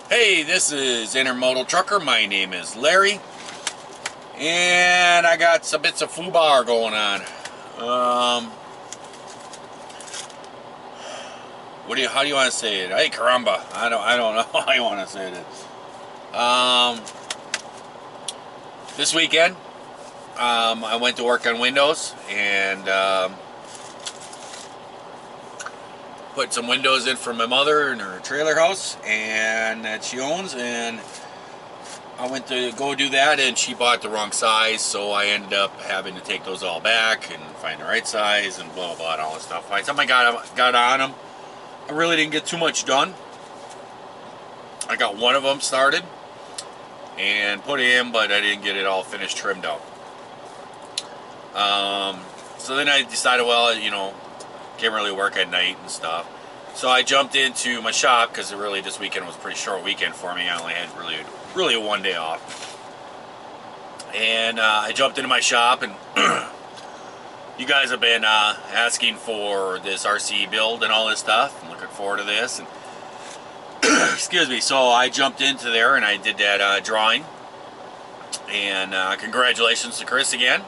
Hey, this is Intermodaltrucker. My name is Larry, and I got some bits of foobar going on. How do you want to say it? Hey, caramba! I don't know how you want to say it. This weekend, I went to work on windows and put some windows in for my mother in her trailer house, and that she owns, and I went to go do that, and she bought the wrong size, so I ended up having to take those all back and find the right size and blah blah blah and all this stuff. By the time I got on them, I really didn't get too much done. I got one of them started and put in, but I didn't get it all finished, trimmed out. So then I decided, well, can't really work at night and stuff. So I jumped into my shop because really this weekend was a pretty short weekend for me. I only had really one day off. And I jumped into my shop, and you guys have been asking for this RC build and all this stuff. I'm looking forward to this. And excuse me. So I jumped into there and I did that drawing. And congratulations to Chris again.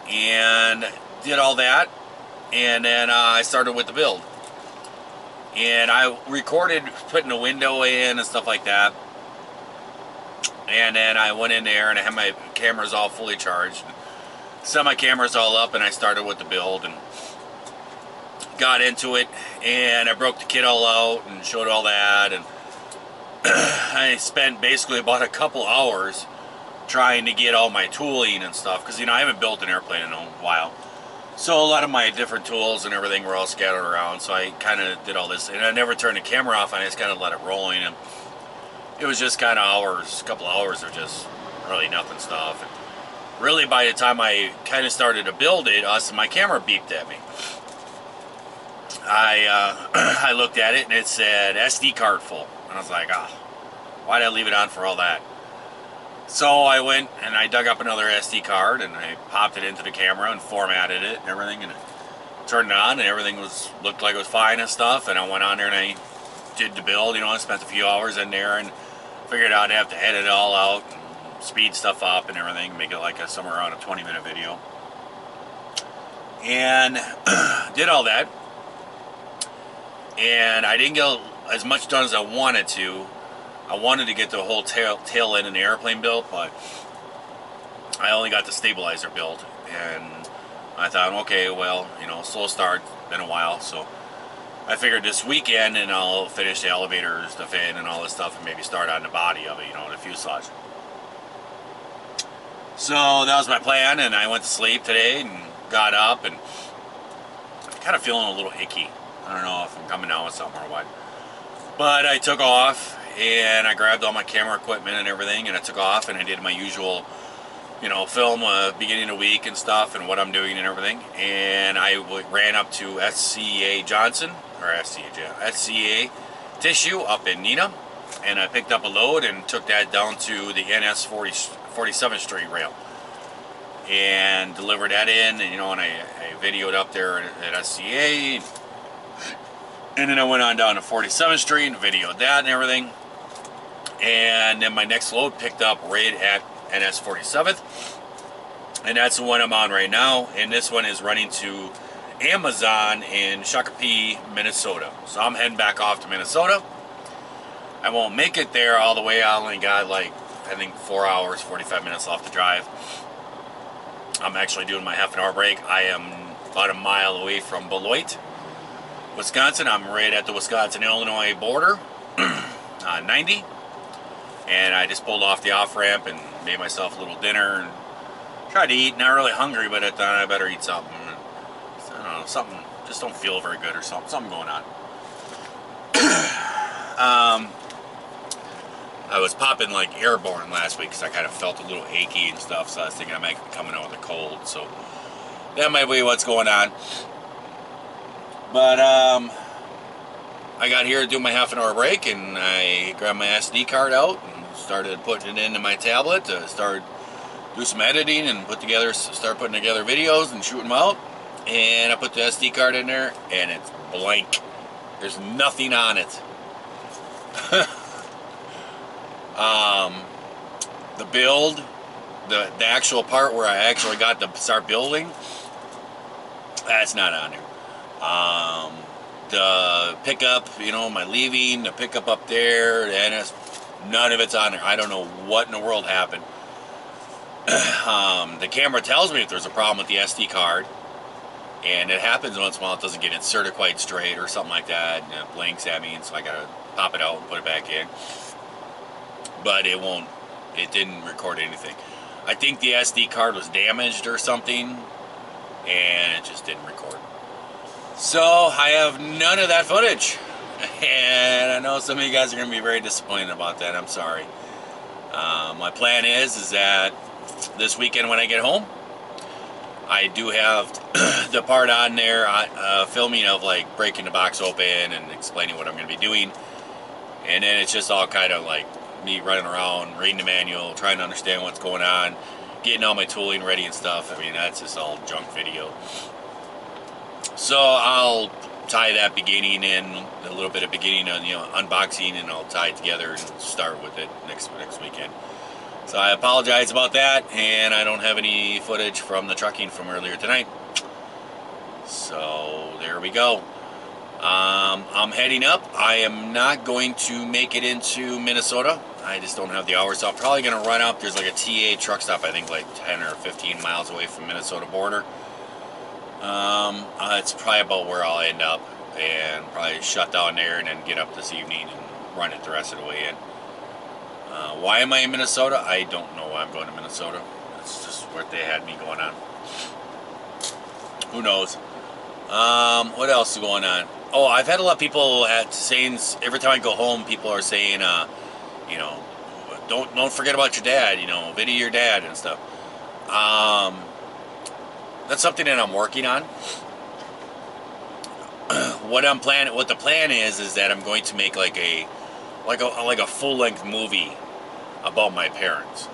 And did all that. And then I started with the build. And I recorded putting the window in and stuff like that. And then I went in there and I had my cameras all fully charged. Set my cameras all up and I started with the build and got into it. And I broke the kit all out and showed all that. And I spent basically about a couple hours trying to get all my tooling and stuff. Because, I haven't built an airplane in a while. So a lot of my different tools and everything were all scattered around, so I kind of did all this, and I never turned the camera off, and I just kind of let it rolling, and it was just kind of a couple hours of just really nothing stuff. And really, by the time I kind of started to build it, my camera beeped at me. I looked at it, and it said SD card full, and I was like, why'd I leave it on for all that? So I went and I dug up another SD card and I popped it into the camera and formatted it and everything, and turned it on, and everything looked like it was fine and stuff. And I went on there and I did the build. I spent a few hours in there and figured out I'd have to edit it all out and speed stuff up and everything, make it like somewhere around a 20-minute video. And did all that. And I didn't get as much done as I wanted to. I wanted to get the whole tail end of the airplane built, but I only got the stabilizer built. And I thought, okay, well, slow start, been a while, so I figured this weekend and I'll finish the elevator stuff in and all this stuff and maybe start on the body of it, the fuselage. So that was my plan, and I went to sleep today and got up and I'm kind of feeling a little icky. I don't know if I'm coming down with something or what. But I took off and I grabbed all my camera equipment and everything, and I took off and I did my usual, film beginning of the week and stuff and what I'm doing and everything. And I ran up to SCA Tissue up in Neenah, and I picked up a load and took that down to the NS 47th Street rail and delivered that in, and I videoed up there at SCA. And then I went on down to 47th Street and videoed that and everything. And then my next load picked up right at NS 47th. And that's the one I'm on right now. And this one is running to Amazon in Shakopee, Minnesota. So I'm heading back off to Minnesota. I won't make it there all the way. I only got 4 hours, 45 minutes left to drive. I'm actually doing my half-an-hour break. I am about a mile away from Beloit, Wisconsin. I'm right at the Wisconsin-Illinois border, 90. And I just pulled off the off-ramp and made myself a little dinner and tried to eat. Not really hungry, but I thought I better eat something. I don't know, something, just don't feel very good or something going on. I was popping airborne last week because I kind of felt a little achy and stuff, so I was thinking I might be coming out with a cold. So that might be what's going on. But I got here to do my half-an-hour break, and I grabbed my SD card out and started putting it into my tablet to do some editing and start putting together videos and shooting them out. And I put the SD card in there, and it's blank. There's nothing on it. The build, the actual part where I actually got to start building, that's not on there. The pickup, you know, my leaving, the pickup up there, and none of it's on there. I don't know what in the world happened. The camera tells me if there's a problem with the SD card, and it happens once in a while. It doesn't get inserted quite straight or something like that, and it blinks at me, and so I gotta pop it out and put it back in. But it won't. It didn't record anything. I think the SD card was damaged or something, and it just didn't record. So I have none of that footage, and I know some of you guys are going to be very disappointed about that. I'm sorry. My plan is that this weekend when I get home, I do have the part on there, filming of like breaking the box open and explaining what I'm going to be doing, and then it's just all kind of like me running around, reading the manual, trying to understand what's going on, getting all my tooling ready and stuff. I mean, that's just all junk video. So I'll tie that beginning in, a little bit of beginning of, you know, unboxing, and I'll tie it together and start with it next weekend. So I apologize about that, and I don't have any footage from the trucking from earlier tonight. So there we go. I'm heading up. I am not going to make it into Minnesota. I just don't have the hours. So I'm probably going to run up. There's like a TA truck stop, I think like 10 or 15 miles away from Minnesota border. It's probably about where I'll end up, and probably shut down there and then get up this evening and run it the rest of the way in. Why am I in Minnesota? I don't know why I'm going to Minnesota. That's just where they had me going on. Who knows? What else is going on? Oh, I've had a lot of people saying, every time I go home, people are saying, you know, don't forget about your dad, you know, video your dad and stuff. That's something that I'm working on. What the plan is that I'm going to make like a full-length movie about my parents.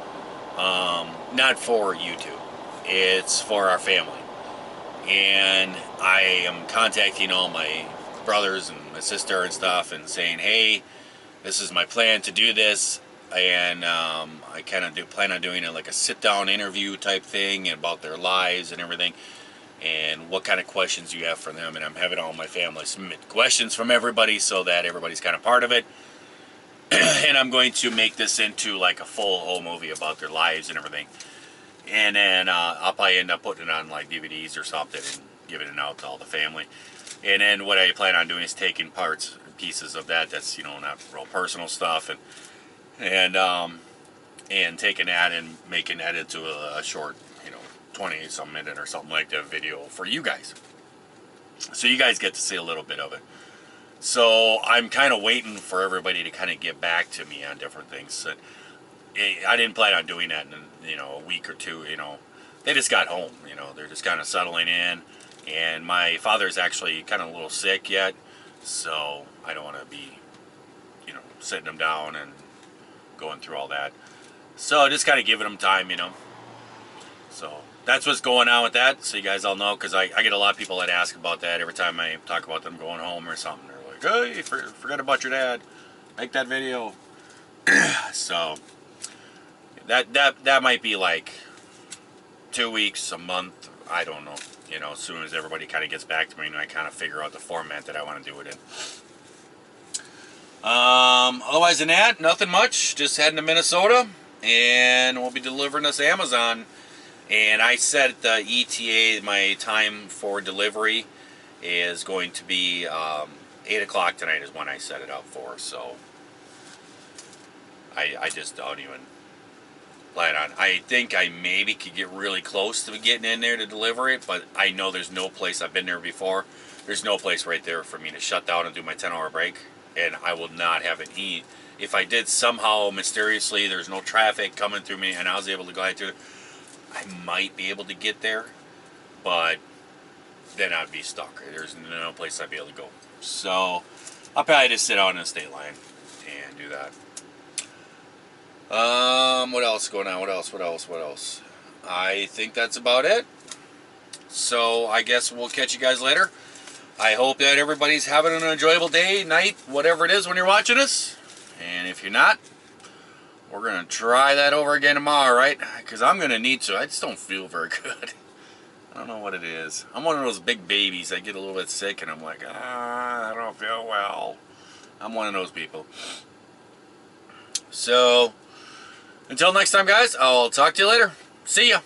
Not for YouTube. It's for our family. And I am contacting all my brothers and my sister and stuff and saying, hey, this is my plan to do this. And I kind of plan on doing like a sit-down interview type thing about their lives and everything, and what kind of questions you have for them. And I'm having all my family submit questions from everybody so that everybody's kind of part of it. And I'm going to make this into like a full whole movie about their lives and everything. And then I'll probably end up putting it on like DVDs or something and giving it out to all the family. And then what I plan on doing is taking parts and pieces of that that's, you know, not real personal stuff, and taking that and making that into a short, you know, 20-some minute or something like that video for you guys. So you guys get to see a little bit of it. So I'm kind of waiting for everybody to kind of get back to me on different things. I didn't plan on doing that in, you know, a week or two, you know. They just got home, you know. They're just kind of settling in. And my father's actually kind of a little sick yet. So I don't want to be, you know, sitting them down and going through all that. So just kind of giving them time, you know. So that's what's going on with that. So you guys all know, because I get a lot of people that ask about that every time I talk about them going home or something. They're like, hey, forget about your dad. Make that video. So that might be like 2 weeks, a month, I don't know. You know, as soon as everybody kind of gets back to me and I kind of figure out the format that I want to do it in. Otherwise than that, nothing much. Just heading to Minnesota, and we'll be delivering this Amazon. And I set the ETA, my time for delivery is going to be 8 o'clock tonight is when I set it up for. So I just don't even plan on. I think I maybe could get really close to getting in there to deliver it, but I know there's no place, I've been there before, there's no place right there for me to shut down and do my 10-hour break, and I will not have it eat. If I did somehow, mysteriously, there's no traffic coming through me and I was able to glide through, I might be able to get there, but then I'd be stuck. There's no place I'd be able to go. So I'll probably just sit out in the state line and do that. What else going on? What else? I think that's about it. So I guess we'll catch you guys later. I hope that everybody's having an enjoyable day, night, whatever it is when you're watching this. And if you're not, we're going to try that over again tomorrow, right? Because I'm going to need to. I just don't feel very good. I don't know what it is. I'm one of those big babies. I get a little bit sick and I'm like, I don't feel well. I'm one of those people. So, until next time, guys, I'll talk to you later. See ya.